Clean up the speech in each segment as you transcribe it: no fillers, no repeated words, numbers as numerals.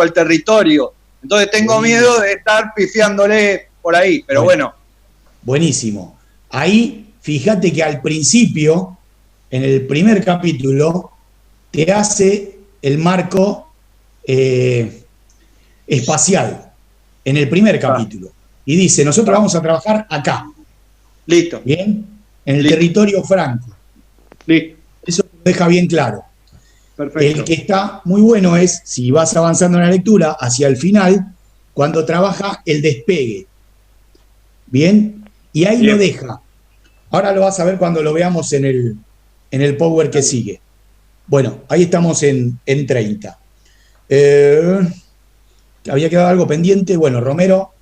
al territorio. Entonces tengo miedo de estar pifiándole por ahí, pero bueno. Buenísimo. Ahí, fíjate que al principio, en el primer capítulo, te hace el marco espacial, en el primer capítulo. Y dice, nosotros vamos a trabajar acá. Listo. ¿Bien? En el territorio franco. Listo. Eso lo deja bien claro. Perfecto. El que está muy bueno es, si vas avanzando en la lectura, hacia el final, cuando trabaja el despegue. ¿Bien? Y ahí lo deja. Ahora lo vas a ver cuando lo veamos en el power que sigue. Bueno, ahí estamos en 30. Había quedado algo pendiente. Bueno, Romero,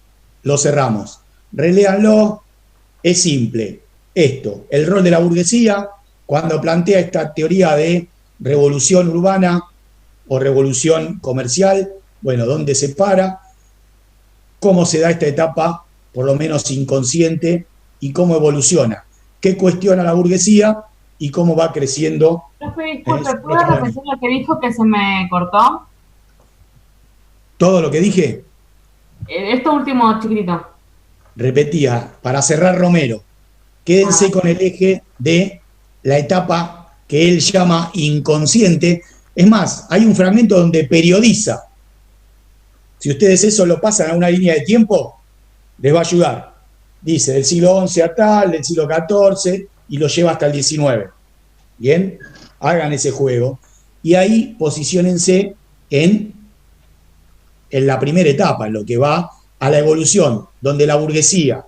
lo cerramos. Reléanlo. Es simple. Esto, el rol de la burguesía, cuando plantea esta teoría de revolución urbana o revolución comercial, bueno, ¿dónde se para? ¿Cómo se da esta etapa, por lo menos inconsciente, y cómo evoluciona? ¿Qué cuestiona la burguesía y cómo va creciendo? Profe, disculpe, ¿puedo repetir lo que dijo que se me cortó? ¿Todo lo que dije? Esto último chiquitito. Repetía, para cerrar Romero, quédense con el eje de la etapa que él llama inconsciente. Es más, hay un fragmento donde periodiza. Si ustedes eso lo pasan a una línea de tiempo, les va a ayudar. Dice, del siglo XI a tal, del siglo XIV, y lo lleva hasta el XIX. Bien, hagan ese juego. Y ahí posiciónense en la primera etapa, en lo que va a la evolución, donde la burguesía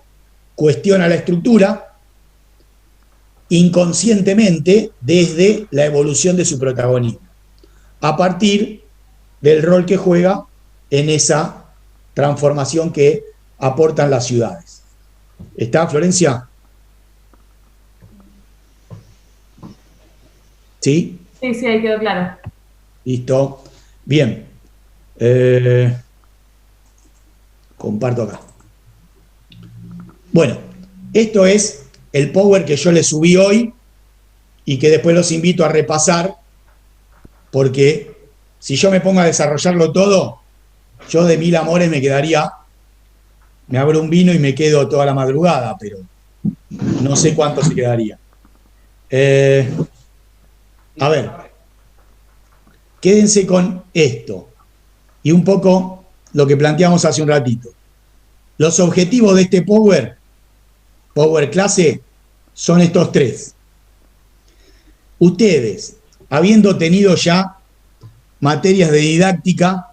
cuestiona la estructura inconscientemente desde la evolución de su protagonismo, a partir del rol que juega en esa transformación que aportan las ciudades. ¿Está, Florencia? ¿Sí? Sí, ahí quedó claro. Listo. Bien. Comparto acá. Bueno, esto es el power que yo les subí hoy y que después los invito a repasar, porque si yo me pongo a desarrollarlo todo, yo de mil amores me quedaría, me abro un vino y me quedo toda la madrugada, pero no sé cuánto se quedaría. A ver, quédense con esto y un poco lo que planteamos hace un ratito. Los objetivos de este power clase, son estos tres. Ustedes, habiendo tenido ya materias de didáctica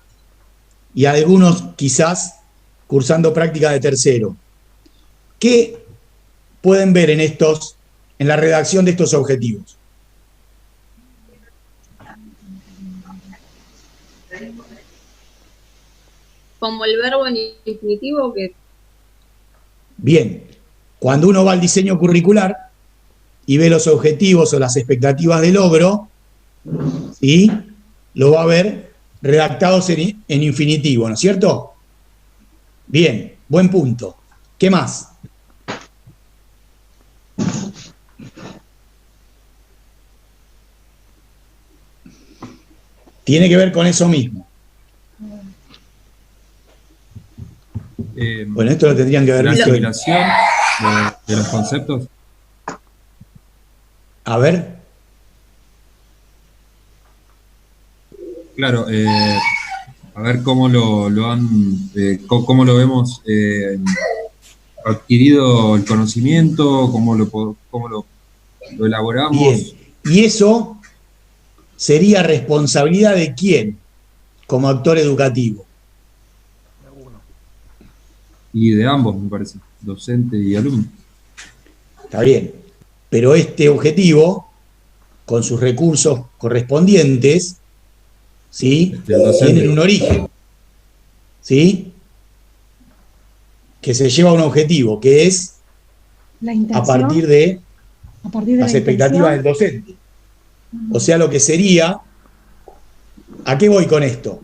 y algunos quizás cursando práctica de tercero, ¿qué pueden ver en la redacción de estos objetivos? Como el verbo en infinitivo que... Bien, cuando uno va al diseño curricular y ve los objetivos o las expectativas de logro, ¿sí?, lo va a ver redactados en infinitivo, ¿no es cierto? Bien, buen punto. ¿Qué más? Tiene que ver con eso mismo. Bueno, esto lo tendrían que haber visto. La asimilación de los conceptos. A ver. Claro, a ver cómo cómo lo vemos adquirido el conocimiento, cómo lo elaboramos. Bien. Y eso sería responsabilidad de quién como actor educativo. Y de ambos, me parece, docente y alumno. Está bien, pero este objetivo, con sus recursos correspondientes, ¿sí?, tienen un origen, ¿sí?, que se lleva a un objetivo, que es a partir de las expectativas del docente. O sea, lo que sería, ¿a qué voy con esto?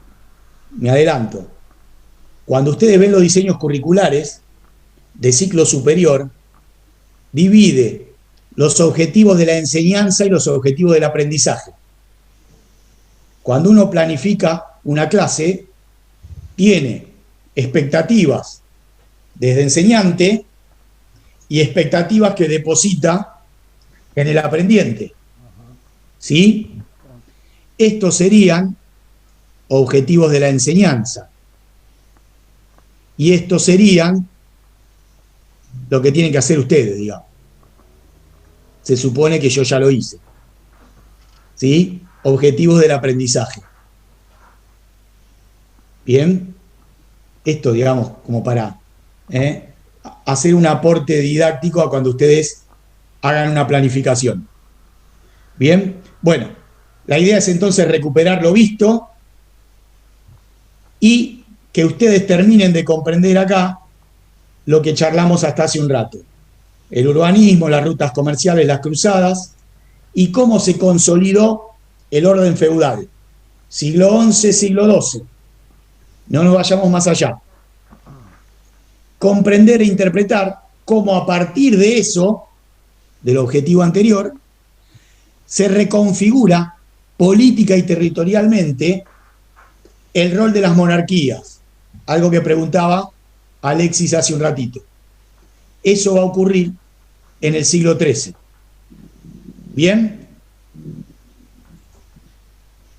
Me adelanto. Cuando ustedes ven los diseños curriculares de ciclo superior, divide los objetivos de la enseñanza y los objetivos del aprendizaje. Cuando uno planifica una clase, tiene expectativas desde enseñante y expectativas que deposita en el aprendiente. ¿Sí? Estos serían objetivos de la enseñanza. Y estos serían lo que tienen que hacer ustedes, digamos. Se supone que yo ya lo hice. ¿Sí? Objetivos del aprendizaje. Bien. Esto, digamos, como para hacer un aporte didáctico a cuando ustedes hagan una planificación. Bien. Bueno, la idea es entonces recuperar lo visto y que ustedes terminen de comprender acá lo que charlamos hasta hace un rato. El urbanismo, las rutas comerciales, las cruzadas y cómo se consolidó el orden feudal. Siglo XI, siglo XII. No nos vayamos más allá. Comprender e interpretar cómo a partir de eso, del objetivo anterior, se reconfigura política y territorialmente el rol de las monarquías. Algo que preguntaba Alexis hace un ratito. Eso va a ocurrir en el siglo XIII. ¿Bien?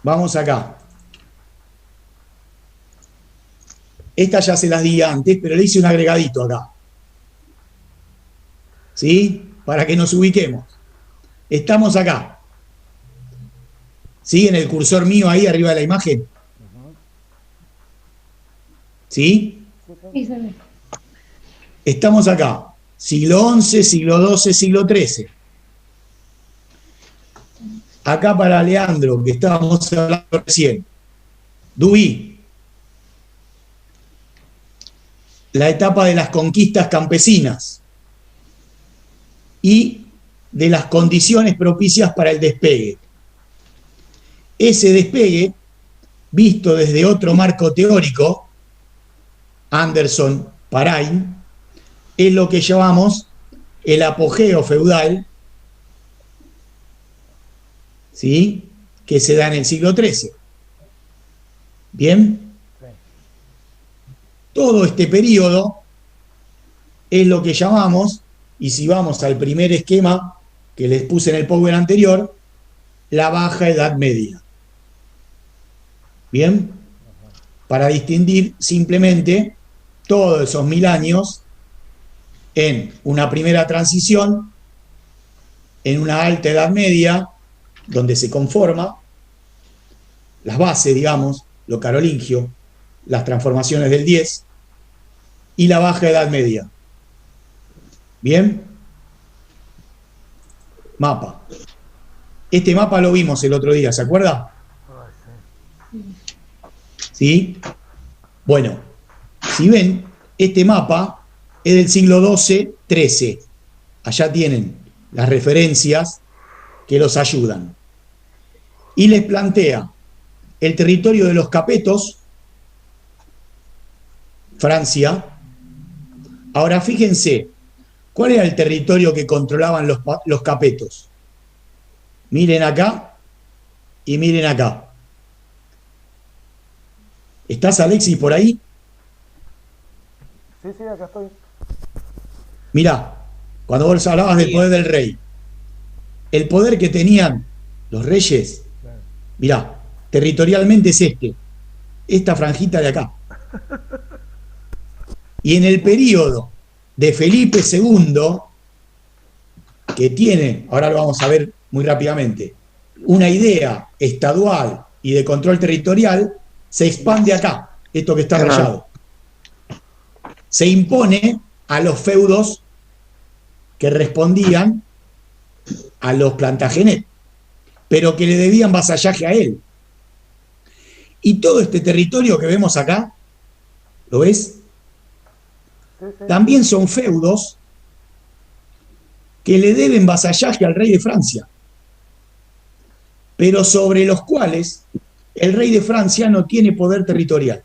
Vamos acá. Estas ya se las di antes, pero le hice un agregadito acá. ¿Sí? Para que nos ubiquemos. Estamos acá. ¿Sí? En el cursor mío ahí arriba de la imagen. ¿Sí? Estamos acá. Siglo XI, siglo XII, siglo XIII. Acá para Leandro, que estábamos hablando recién. Dewey. La etapa de las conquistas campesinas y de las condiciones propicias para el despegue. Ese despegue, visto desde otro marco teórico, Anderson, Parain, es lo que llamamos el apogeo feudal, ¿sí? Que se da en el siglo XIII. ¿Bien? Todo este periodo es lo que llamamos, y si vamos al primer esquema que les puse en el Power anterior, la Baja Edad Media. ¿Bien? Para distinguir simplemente todos esos 1000 años en una primera transición, en una alta Edad Media, donde se conforma las bases, digamos, lo carolingio, las transformaciones del 10 y la Baja Edad Media. ¿Bien? Mapa. Este mapa lo vimos el otro día, ¿se acuerda? ¿Sí? Bueno, si ven, este mapa es del siglo XII-XIII. Allá tienen las referencias que los ayudan. Y les plantea el territorio de los capetos, Francia. Ahora fíjense, ¿cuál era el territorio que controlaban los capetos? Miren acá y miren acá. ¿Estás, Alexis, por ahí? Sí, acá estoy. Mirá, cuando vos hablabas del poder del rey, el poder que tenían los reyes, mirá, territorialmente es esta franjita de acá. Y en el periodo de Felipe II, que tiene, ahora lo vamos a ver muy rápidamente, una idea estadual y de control territorial, se expande acá, esto que está rayado. Se impone a los feudos que respondían a los Plantagenet, pero que le debían vasallaje a él. Y todo este territorio que vemos acá, ¿lo ves? También son feudos que le deben vasallaje al rey de Francia, pero sobre los cuales el rey de Francia no tiene poder territorial.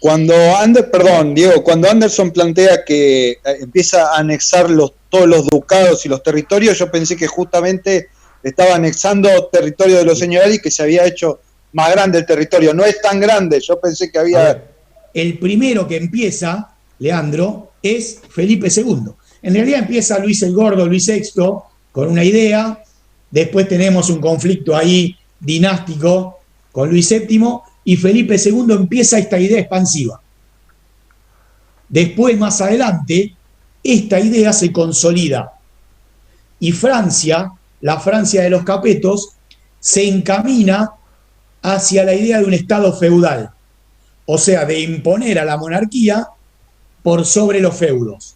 Diego, cuando Anderson plantea que empieza a anexar todos los ducados y los territorios, yo pensé que justamente estaba anexando territorio de los señoriales y que se había hecho más grande el territorio. No es tan grande, yo pensé que A había... ver, el primero que empieza, Leandro, es Felipe II. En realidad empieza Luis el Gordo, Luis VI, con una idea. Después tenemos un conflicto ahí dinástico con Luis VII y Felipe II empieza esta idea expansiva. Después, más adelante, esta idea se consolida y Francia, la Francia de los Capetos, se encamina hacia la idea de un Estado feudal, o sea, de imponer a la monarquía por sobre los feudos,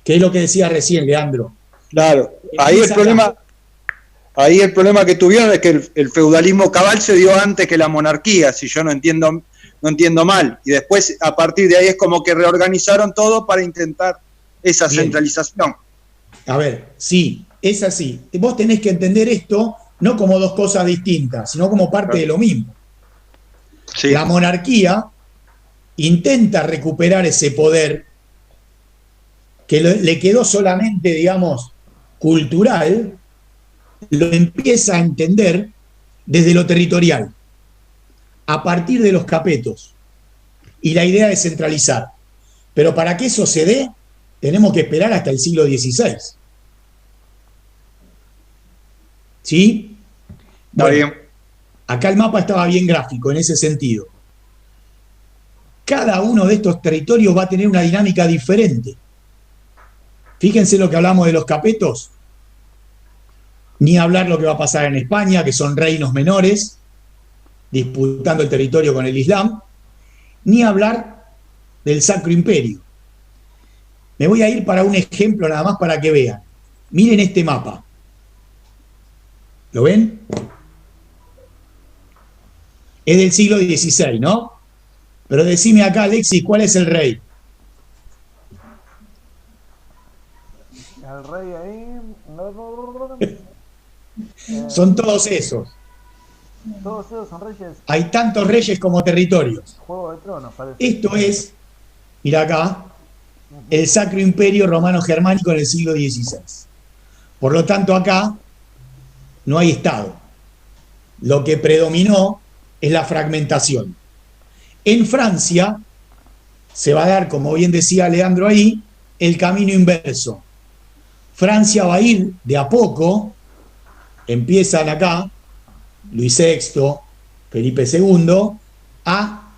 que es lo que decía recién, Leandro. Claro, ahí el problema que tuvieron es que el feudalismo cabal se dio antes que la monarquía, si yo no entiendo mal. Y después, a partir de ahí, es como que reorganizaron todo para intentar esa centralización. A ver, sí, es así. Vos tenés que entender esto no como dos cosas distintas, sino como parte de lo mismo. Sí. La monarquía intenta recuperar ese poder que le quedó solamente, digamos, cultural, lo empieza a entender desde lo territorial, a partir de los capetos, y la idea de centralizar. Pero para que eso se dé, tenemos que esperar hasta el siglo XVI. ¿Sí? Bueno, acá el mapa estaba bien gráfico en ese sentido. Cada uno de estos territorios va a tener una dinámica diferente. Fíjense lo que hablamos de los capetos. Ni hablar lo que va a pasar en España, que son reinos menores, disputando el territorio con el Islam. Ni hablar del Sacro Imperio. Me voy a ir para un ejemplo nada más para que vean. Miren este mapa. ¿Lo ven? Es del siglo XVI, ¿no? Pero decime acá, Alexis, ¿cuál es el rey? El rey ahí... Son todos esos. Todos esos son reyes. Hay tantos reyes como territorios. Juego de Tronos, parece. Esto es, mira acá, el Sacro Imperio Romano-Germánico en el siglo XVI. Por lo tanto, acá no hay Estado. Lo que predominó es la fragmentación. En Francia se va a dar, como bien decía Leandro ahí, el camino inverso. Francia va a ir de a poco, empiezan acá, Luis VI, Felipe II, a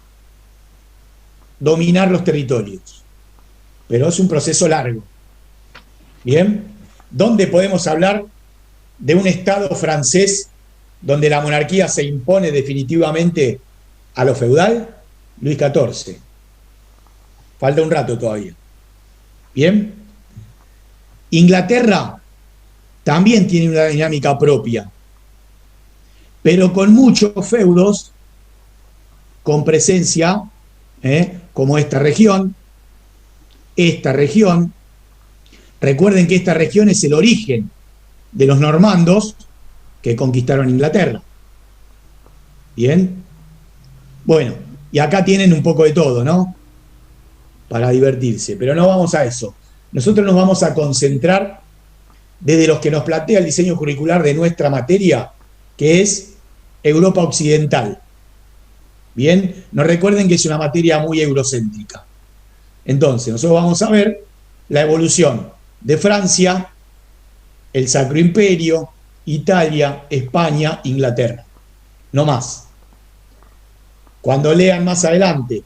dominar los territorios. Pero es un proceso largo. ¿Bien? ¿Dónde podemos hablar de un Estado francés donde la monarquía se impone definitivamente a lo feudal? Luis XIV. Falta un rato todavía. ¿Bien? Inglaterra también tiene una dinámica propia, pero con muchos feudos, con presencia, como esta región. Recuerden que esta región es el origen de los normandos que conquistaron Inglaterra. ¿Bien? Bueno, y acá tienen un poco de todo, ¿no? Para divertirse, pero no vamos a eso. Nosotros nos vamos a concentrar desde los que nos plantea el diseño curricular de nuestra materia, que es Europa Occidental. Bien, nos recuerden que es una materia muy eurocéntrica. Entonces, nosotros vamos a ver la evolución de Francia, el Sacro Imperio, Italia, España, Inglaterra. No más. Cuando lean más adelante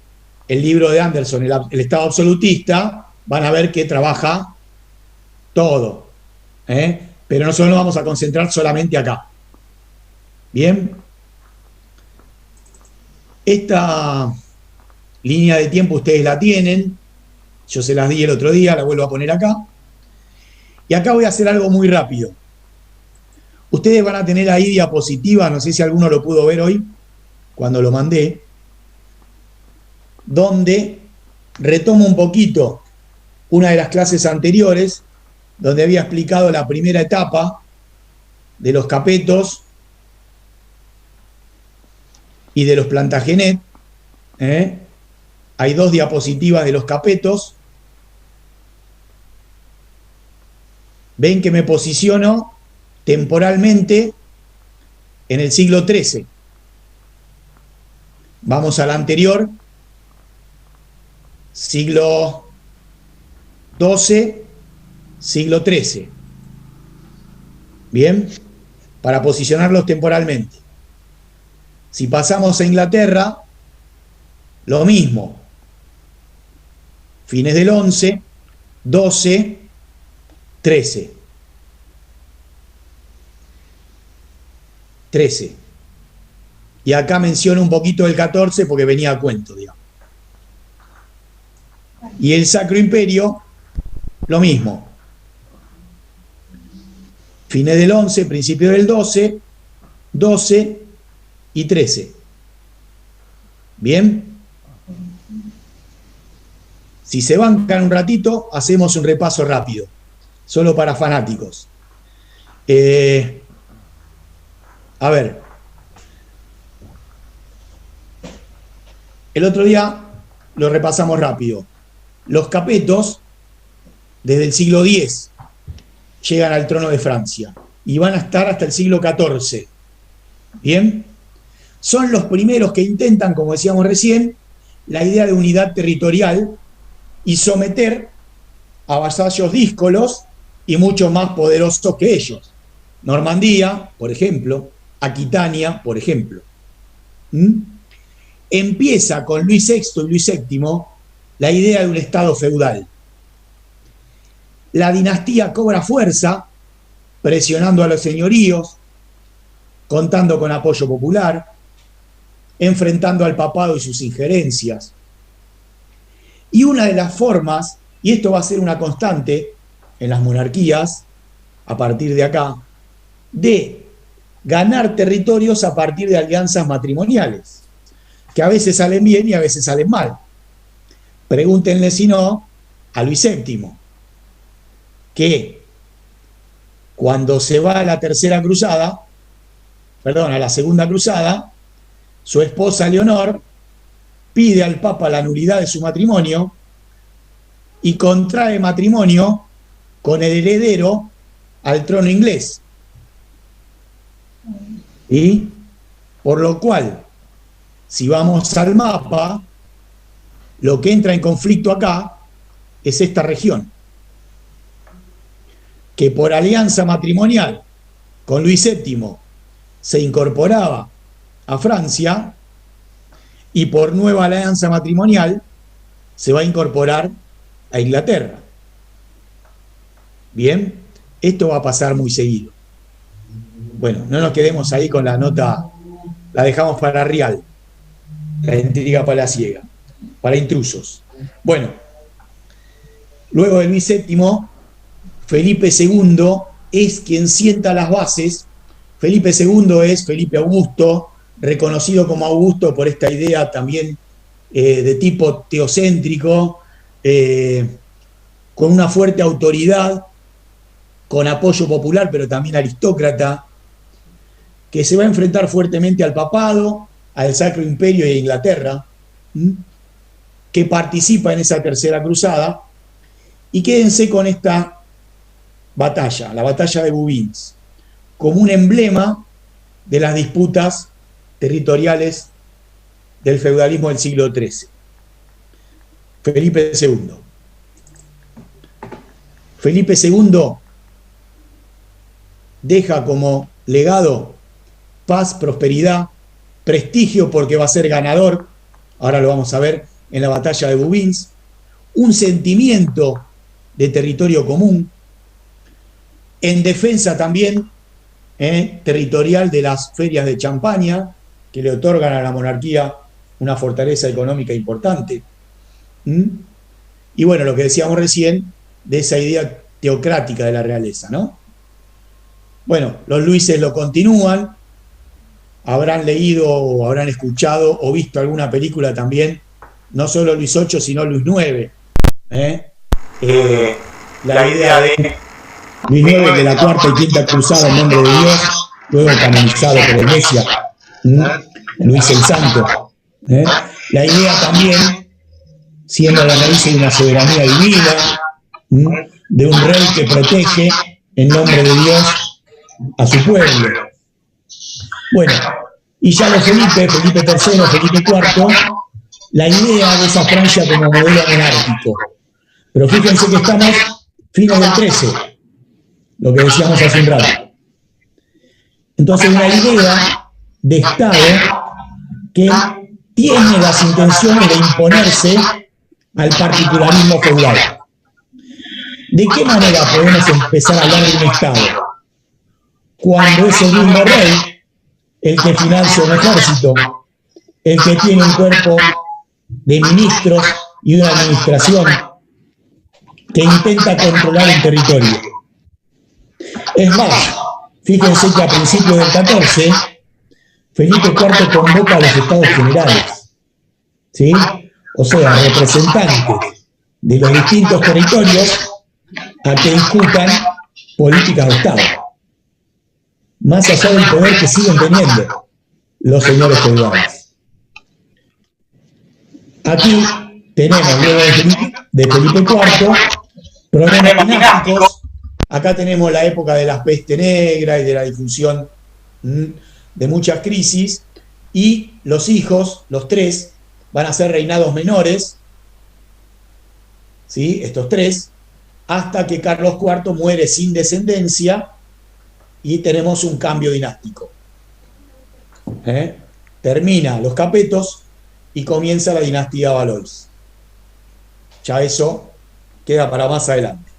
el libro de Anderson, el Estado absolutista, van a ver que trabaja todo. Pero nosotros nos vamos a concentrar solamente acá. Bien. Esta línea de tiempo ustedes la tienen. Yo se las di el otro día, la vuelvo a poner acá. Y acá voy a hacer algo muy rápido. Ustedes van a tener ahí diapositivas, no sé si alguno lo pudo ver hoy, cuando lo mandé, donde retomo un poquito una de las clases anteriores, donde había explicado la primera etapa de los capetos y de los Plantagenet. Hay dos diapositivas de los capetos. Ven que me posiciono temporalmente en el siglo XIII. Vamos a la anterior, siglo XII, siglo XIII. Bien, para posicionarlos temporalmente. Si pasamos a Inglaterra, lo mismo. Fines del XI, XII, XIII. Y acá menciono un poquito del XIV porque venía a cuento, digamos. Y el Sacro Imperio, lo mismo. Fines del XI, principio del XII, XII y XIII. ¿Bien? Si se bancan un ratito, hacemos un repaso rápido, solo para fanáticos. A ver, el otro día lo repasamos rápido. Los capetos, desde el siglo X, llegan al trono de Francia y van a estar hasta el siglo XIV. ¿Bien? Son los primeros que intentan, como decíamos recién, la idea de unidad territorial y someter a vasallos díscolos y mucho más poderosos que ellos. Normandía, por ejemplo, Aquitania, por ejemplo. Empieza con Luis VI y Luis VII la idea de un estado feudal. La dinastía cobra fuerza, presionando a los señoríos, contando con apoyo popular, enfrentando al papado y sus injerencias. Y una de las formas, y esto va a ser una constante en las monarquías, a partir de acá, de ganar territorios a partir de alianzas matrimoniales, que a veces salen bien y a veces salen mal. Pregúntenle si no a Luis VII, que cuando se va a la tercera cruzada, perdón, a la segunda cruzada, su esposa Leonor pide al Papa la nulidad de su matrimonio y contrae matrimonio con el heredero al trono inglés. Y por lo cual, si vamos al mapa, lo que entra en conflicto acá es esta región, que por alianza matrimonial con Luis VII se incorporaba a Francia y por nueva alianza matrimonial se va a incorporar a Inglaterra. Bien, esto va a pasar muy seguido. Bueno, no nos quedemos ahí con la nota, la dejamos para Real, la intriga palaciega, para intrusos. Bueno, luego de Luis VII, Felipe II es quien sienta las bases. Felipe II es Felipe Augusto, reconocido como Augusto por esta idea también de tipo teocéntrico, con una fuerte autoridad, con apoyo popular, pero también aristócrata, que se va a enfrentar fuertemente al papado, al Sacro Imperio y a Inglaterra, que participa en esa tercera cruzada. Y quédense con esta batalla, la batalla de Bouvines, como un emblema de las disputas territoriales del feudalismo del siglo XIII. Felipe II. Felipe II deja como legado paz, prosperidad, prestigio porque va a ser ganador, ahora lo vamos a ver en la batalla de Bouvines, un sentimiento de territorio común, en defensa también territorial de las ferias de Champaña, que le otorgan a la monarquía una fortaleza económica importante. Y bueno, lo que decíamos recién, de esa idea teocrática de la realeza, ¿no? Bueno, los Luises lo continúan, habrán leído o habrán escuchado o visto alguna película también, no solo Luis VIII, sino Luis IX. La idea de Luis IX, de la cuarta y quinta cruzada en nombre de Dios, luego canonizado por la Iglesia, Luis el Santo. La idea también, siendo la raíz de una soberanía divina, de un rey que protege en nombre de Dios a su pueblo. Bueno, Y ya los Felipe III, Felipe IV, la idea de esa Francia como modelo monárquico. Pero fíjense que estamos fines del 13, lo que decíamos hace un rato. Entonces, una idea de Estado que tiene las intenciones de imponerse al particularismo feudal. ¿De qué manera podemos empezar a hablar de un Estado? Cuando es el mismo rey el que financia un ejército, el que tiene un cuerpo de ministros y una administración que intenta controlar el territorio. Es más, fíjense que a principios del 14, Felipe IV convoca a los Estados Generales, ¿sí? O sea, representantes de los distintos territorios a que discutan políticas de Estado. Más allá del poder que siguen teniendo los señores feudales. Aquí tenemos, luego de Felipe IV, problemas dinásticos. Acá tenemos la época de la peste negra y de la difusión de muchas crisis. Y los hijos, los tres, van a ser reinados menores, ¿sí? Estos tres, hasta que Carlos IV muere sin descendencia y tenemos un cambio dinástico. Termina los Capetos y comienza la dinastía Valois. Ya eso queda para más adelante.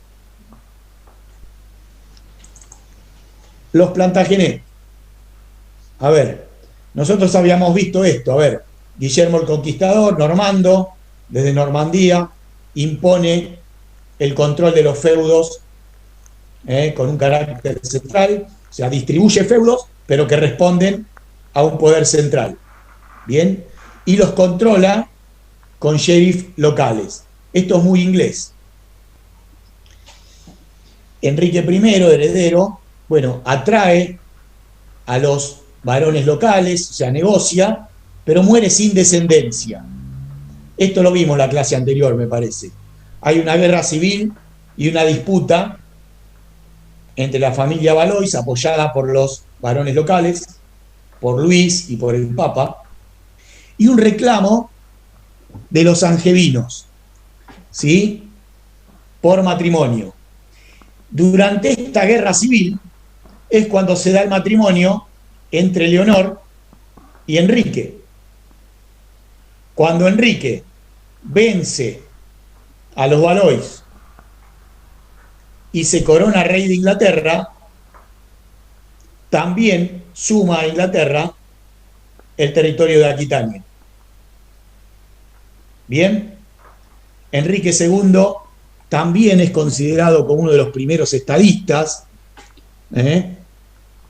Los Plantagenet. A ver, nosotros habíamos visto esto. A ver, Guillermo el Conquistador, normando, desde Normandía, impone el control de los feudos con un carácter central, o sea, distribuye feudos, pero que responden a un poder central. Bien, y los controla con sheriff locales. Esto es muy inglés. Enrique I, heredero, bueno, atrae a los varones locales, o sea, negocia, pero muere sin descendencia. Esto lo vimos en la clase anterior, me parece. Hay una guerra civil y una disputa entre la familia Valois, apoyada por los varones locales, por Luis y por el Papa, y un reclamo de los angevinos, ¿sí? Por matrimonio. Durante esta guerra civil es cuando se da el matrimonio entre Leonor y Enrique. Cuando Enrique vence a los Valois y se corona rey de Inglaterra, también suma a Inglaterra el territorio de Aquitania. Bien, Enrique II también es considerado como uno de los primeros estadistas,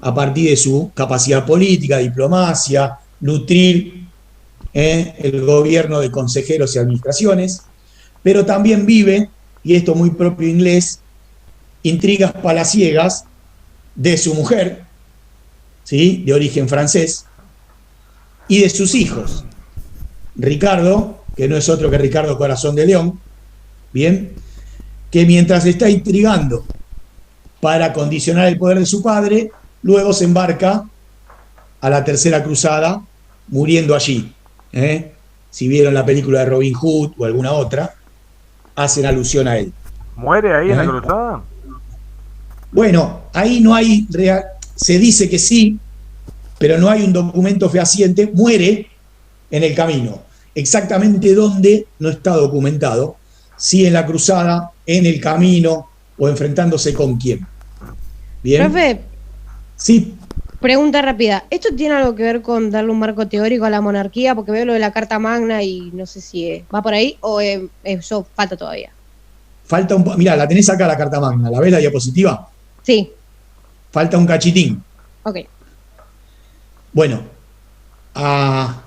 a partir de su capacidad política, diplomacia, nutrir el gobierno de consejeros y administraciones, pero también vive, y esto muy propio inglés, intrigas palaciegas de su mujer, ¿sí? De origen francés, y de sus hijos. Ricardo, que no es otro que Ricardo Corazón de León, bien, que mientras está intrigando para condicionar el poder de su padre, luego se embarca a la Tercera Cruzada, muriendo allí. Si vieron la película de Robin Hood o alguna otra, hacen alusión a él. ¿Muere ahí en la cruzada? Bueno, ahí no hay se dice que sí, pero no hay un documento fehaciente. Muere en el camino. Exactamente dónde no está documentado. Si en la cruzada, en el camino o enfrentándose con quién. Bien. Profe. Sí. Pregunta rápida. ¿Esto tiene algo que ver con darle un marco teórico a la monarquía? Porque veo lo de la Carta Magna y no sé si va por ahí o eso falta todavía. Falta un... Mirá, la tenés acá la Carta Magna. ¿La ves la diapositiva? Sí. Falta un cachitín. Ok. Bueno, a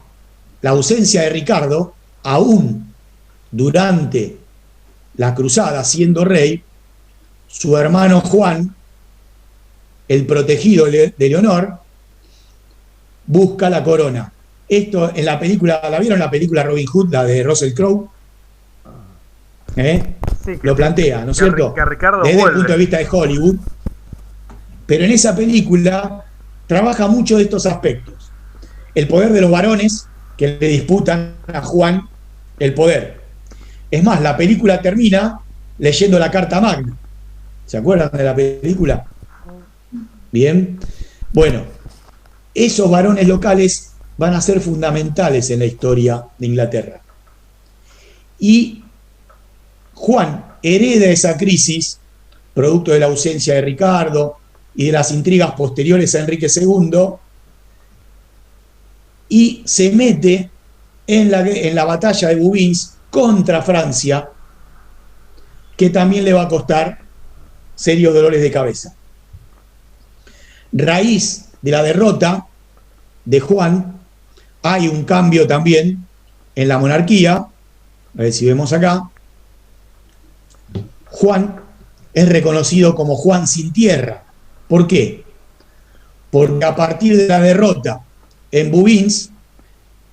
la ausencia de Ricardo, aún durante la cruzada siendo rey, su hermano Juan, el protegido de Leonor, busca la corona. Esto en la película, ¿la vieron la película Robin Hood, la de Russell Crowe? Sí, lo plantea, ¿no es cierto? Desde el punto de vista de Hollywood. Pero en esa película trabaja mucho de estos aspectos. el poder de los varones que le disputan a Juan el poder. Es más, la película termina leyendo la Carta Magna. ¿Se acuerdan de la película? Bien. Bueno, esos varones locales van a ser fundamentales en la historia de Inglaterra. Y Juan hereda esa crisis, producto de la ausencia de Ricardo y de las intrigas posteriores a Enrique II, y se mete en la batalla de Bouvines contra Francia, que también le va a costar serios dolores de cabeza. Raíz de la derrota de Juan, hay un cambio también en la monarquía. A ver si vemos acá. Juan es reconocido como Juan sin tierra. ¿Por qué? Porque a partir de la derrota en Bouvines,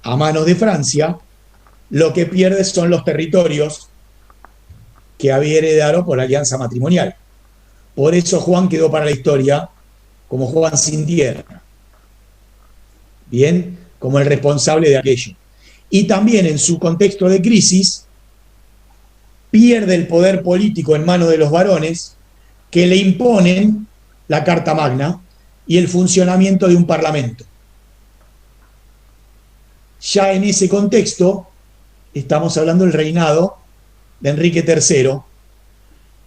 a manos de Francia, lo que pierde son los territorios que había heredado por la alianza matrimonial. Por eso Juan quedó para la historia como Juan sin tierra. Bien, como el responsable de aquello. Y también en su contexto de crisis, pierde el poder político en manos de los varones que le imponen la Carta Magna y el funcionamiento de un parlamento. Ya en ese contexto, estamos hablando del reinado de Enrique III,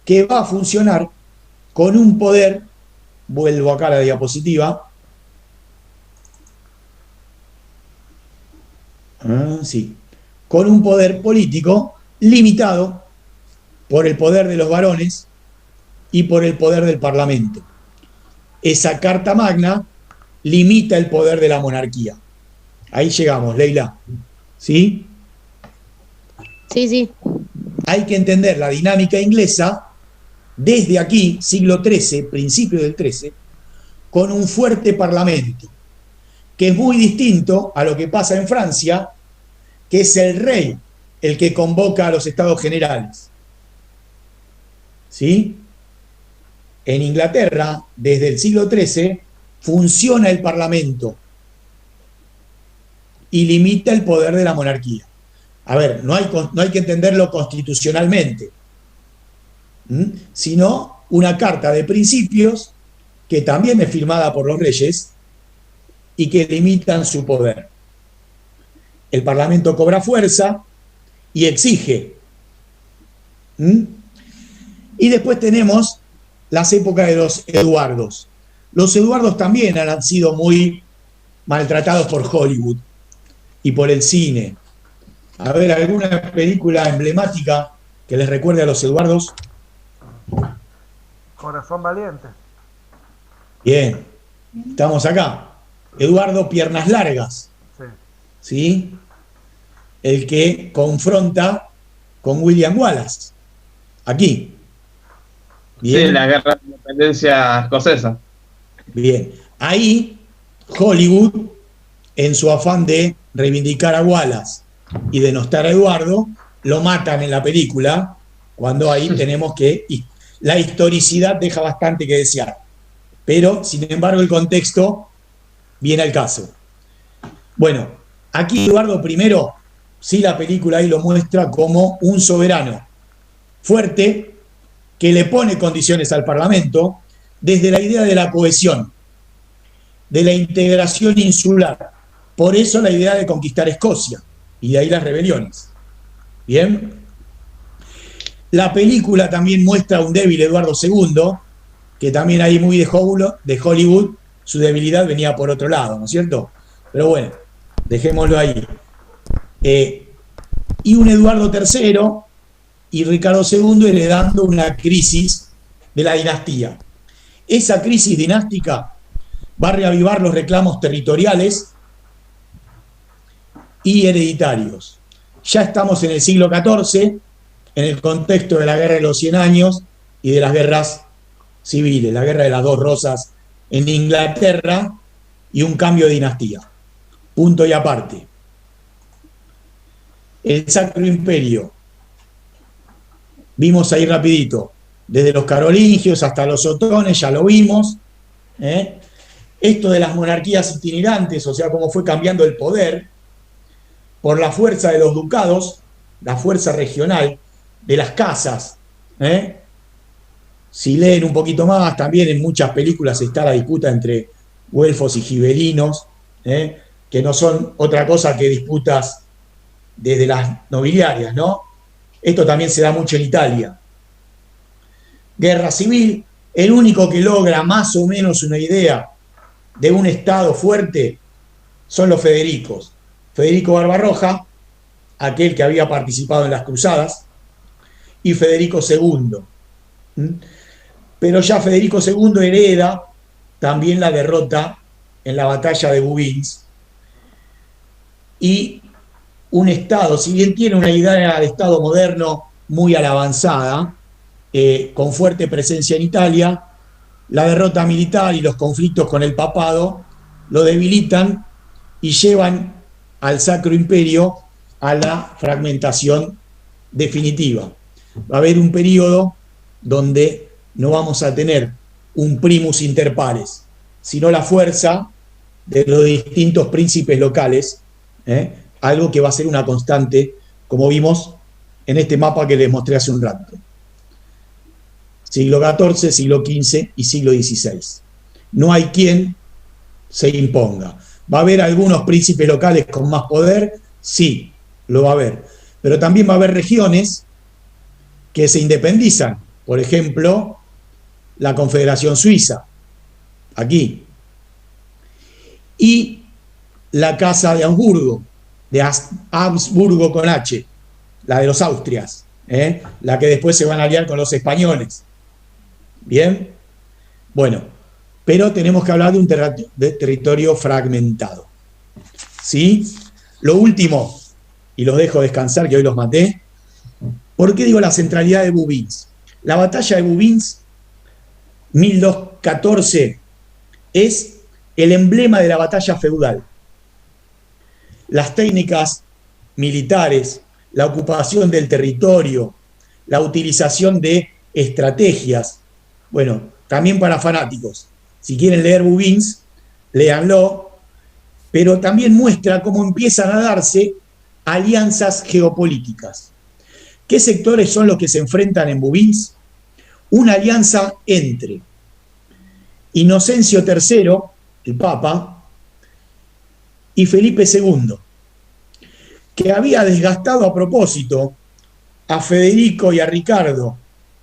que va a funcionar con un poder, vuelvo acá a la diapositiva, con un poder político limitado por el poder de los varones y por el poder del parlamento. Esa Carta Magna limita el poder de la monarquía. Ahí llegamos, Leila. ¿Sí? Sí, sí. Hay que entender la dinámica inglesa desde aquí, siglo XIII, principio del XIII, con un fuerte parlamento, que es muy distinto a lo que pasa en Francia, que es el rey el que convoca a los estados generales. ¿Sí? En Inglaterra, desde el siglo XIII, funciona el parlamento y limita el poder de la monarquía. A ver, no hay que entenderlo constitucionalmente, sino una carta de principios que también es firmada por los reyes y que limitan su poder. El parlamento cobra fuerza y exige. Y después tenemos las épocas de los Eduardos. Los Eduardos también han sido muy maltratados por Hollywood y por el cine. A ver, ¿alguna película emblemática que les recuerde a los Eduardos? Corazón Valiente. Bien, estamos acá. Eduardo Piernas Largas. Sí. ¿Sí? El que confronta con William Wallace. Aquí. Bien. Sí, la guerra de independencia escocesa. Bien. Ahí, Hollywood, en su afán de reivindicar a Wallace y denostar a Eduardo, lo matan en la película, cuando ahí tenemos que... La historicidad deja bastante que desear. Pero, sin embargo, el contexto viene al caso. Bueno, aquí Eduardo I, sí, la película ahí lo muestra como un soberano fuerte que le pone condiciones al Parlamento desde la idea de la cohesión, de la integración insular. Por eso la idea de conquistar Escocia y de ahí las rebeliones. Bien. La película también muestra un débil Eduardo II, que también ahí muy de Hollywood, su debilidad venía por otro lado, ¿no es cierto? Pero bueno, dejémoslo ahí. Y un Eduardo III y Ricardo II heredando una crisis de la dinastía. Esa crisis dinástica va a reavivar los reclamos territoriales y hereditarios. Ya estamos en el siglo XIV, en el contexto de la Guerra de los 100 Años y de las guerras civiles, la Guerra de las Dos Rosas en Inglaterra y un cambio de dinastía. Punto y aparte. El Sacro Imperio. Vimos ahí rapidito, desde los carolingios hasta los otones, ya lo vimos. esto de las monarquías itinerantes, o sea, cómo fue cambiando el poder por la fuerza de los ducados, la fuerza regional de las casas. Si leen un poquito más, también en muchas películas está la disputa entre güelfos y gibelinos, que no son otra cosa que disputas desde las nobiliarias, ¿no? Esto también se da mucho en Italia. Guerra civil, el único que logra más o menos una idea de un Estado fuerte son los Federicos. Federico Barbarroja, aquel que había participado en las cruzadas, y Federico II. Pero ya Federico II hereda también la derrota en la batalla de Bouvines. Y un Estado, si bien tiene una idea de Estado moderno muy a la avanzada, con fuerte presencia en Italia, la derrota militar y los conflictos con el papado lo debilitan y llevan al Sacro Imperio a la fragmentación definitiva. Va a haber un periodo donde no vamos a tener un primus inter pares, sino la fuerza de los distintos príncipes locales, algo que va a ser una constante, como vimos en este mapa que les mostré hace un rato. Siglo XIV, siglo XV y siglo XVI. No hay quien se imponga. ¿Va a haber algunos príncipes locales con más poder? Sí, lo va a haber. Pero también va a haber regiones que se independizan. Por ejemplo, la Confederación Suiza, aquí. Y la Casa de Habsburgo, de Habsburgo con H, la de los Austrias, la que después se van a aliar con los españoles. Bien, bueno, pero tenemos que hablar de un territorio fragmentado. ¿Sí? Lo último, y los dejo descansar, que hoy los maté. ¿Por qué digo la centralidad de Bouvines? La batalla de Bouvines, 1214, es el emblema de la batalla feudal. Las técnicas militares, la ocupación del territorio, la utilización de estrategias. Bueno, también para fanáticos. Si quieren leer Bouvines, léanlo, pero también muestra cómo empiezan a darse alianzas geopolíticas. ¿Qué sectores son los que se enfrentan en Bouvines? Una alianza entre Inocencio III, el Papa, y Felipe II, que había desgastado a propósito a Federico y a Ricardo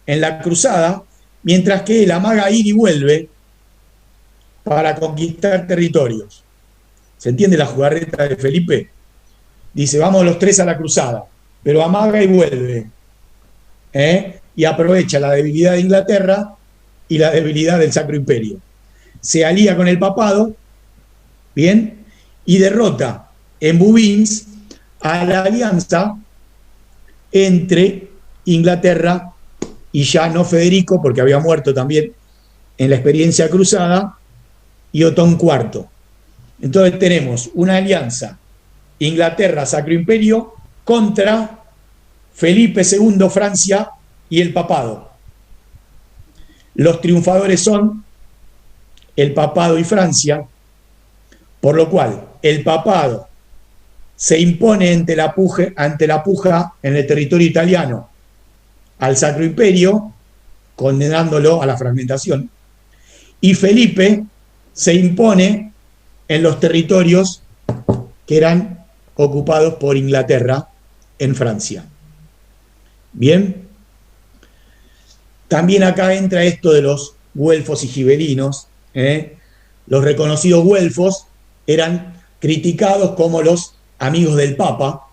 en la cruzada, mientras que él amaga ir y vuelve para conquistar territorios. ¿Se entiende la jugarreta de Felipe? Dice, vamos los tres a la cruzada, pero amaga y vuelve. Y aprovecha la debilidad de Inglaterra y la debilidad del Sacro Imperio. Se alía con el papado, ¿bien? Y derrota en Bouvines a la alianza entre Inglaterra y ya no Federico, porque había muerto también en la experiencia cruzada, y Otón IV. Entonces tenemos una alianza Inglaterra, Sacro Imperio, contra Felipe II, Francia y el papado. Los triunfadores son el papado y Francia, por lo cual el papado se impone ante la puja en el territorio italiano al Sacro Imperio, condenándolo a la fragmentación, y Felipe se impone en los territorios que eran ocupados por Inglaterra en Francia. Bien, también acá entra esto de los güelfos y gibelinos. Los reconocidos güelfos eran criticados como los amigos del Papa.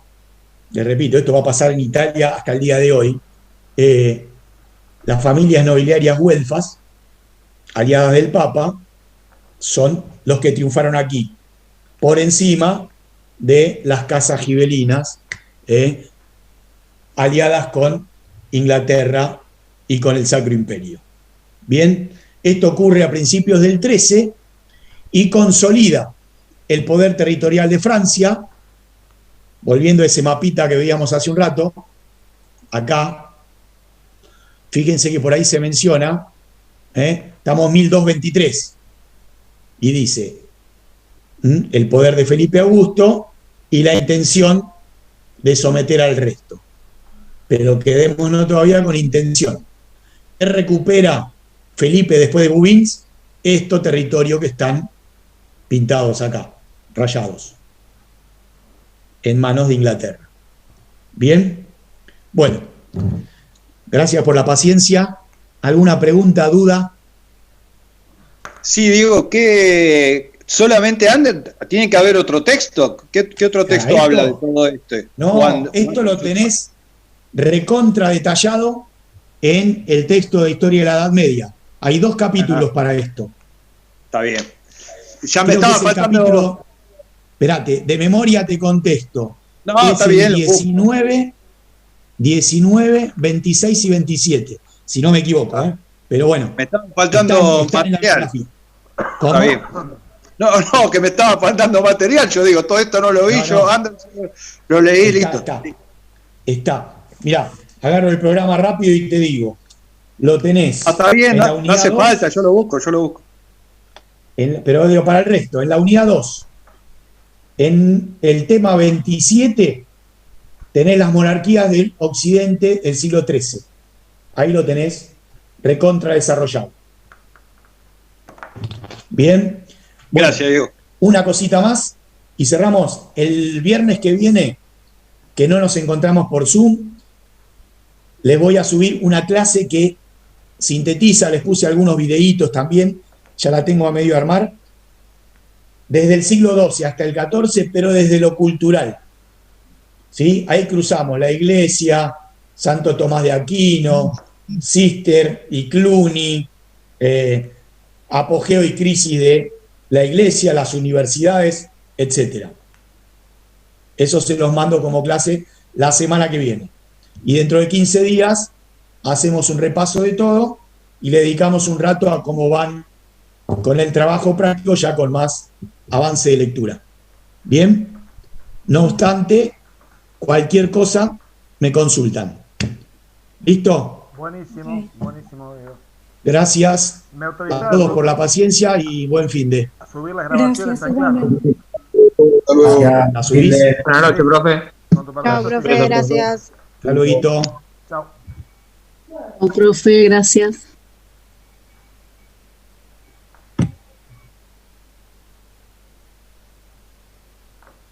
Les repito, esto va a pasar en Italia hasta el día de hoy. Las familias nobiliarias güelfas, aliadas del Papa, son los que triunfaron aquí, por encima de las casas gibelinas, aliadas con Inglaterra y con el Sacro Imperio. Bien, esto ocurre a principios del 13 y consolida el poder territorial de Francia, volviendo a ese mapita que veíamos hace un rato, acá, fíjense que por ahí se menciona, estamos 1223, y dice el poder de Felipe Augusto y la intención de someter al resto. Pero quedémonos todavía con intención. ¿Qué recupera Felipe después de Bouvines? Estos territorios que están pintados acá, rayados, en manos de Inglaterra. ¿Bien? Bueno, gracias por la paciencia. ¿Alguna pregunta, duda? Sí, digo que solamente Ander, tiene que haber otro texto. ¿Qué otro texto esto, habla de todo esto? No, esto lo tenés recontra detallado en el texto de Historia de la Edad Media. Hay 2 capítulos para esto. Está bien. Ya me Creo estaba que es el faltando. capítulo, espérate, de memoria te contesto. No, Es está el bien. 19, 26 y 27, si no me equivoco, ¿eh? Pero bueno. Me estaba faltando están en la material. biografía. ¿Cómo? Está bien. No, que me estaba faltando material. Yo digo, todo esto no lo vi, No, yo no. Ander, lo leí, listo. Está. Mirá, agarro el programa rápido y te digo. Lo tenés. Está bien, en la no unidad hace 2, falta, yo lo busco. pero digo, para el resto, en la unidad 2, en el tema 27, tenés las monarquías del occidente del siglo XIII. Ahí lo tenés recontra desarrollado. Bien. Bueno, Gracias, Diego. una cosita más y cerramos. El viernes que viene, que no nos encontramos por Zoom, les voy a subir una clase que sintetiza, les puse algunos videitos también, ya la tengo a medio armar, desde el siglo XII hasta el XIV, pero desde lo cultural. ¿Sí? Ahí cruzamos la Iglesia, Santo Tomás de Aquino, Cister y Cluny, apogeo y crisis de la Iglesia, las universidades, etc. Eso se los mando como clase la semana que viene. Y dentro de 15 días hacemos un repaso de todo y le dedicamos un rato a cómo van con el trabajo práctico, ya con más avance de lectura. ¿Bien? No obstante, cualquier cosa me consultan. ¿Listo? Buenísimo, buenísimo, Diego. Gracias Me a autorizaron todos por la paciencia y buen fin de. a subir las grabaciones a clase. ¿La subís? Buenas noches, profe. Chao, profe, gracias. Hasta luego. Chao. Profe, gracias.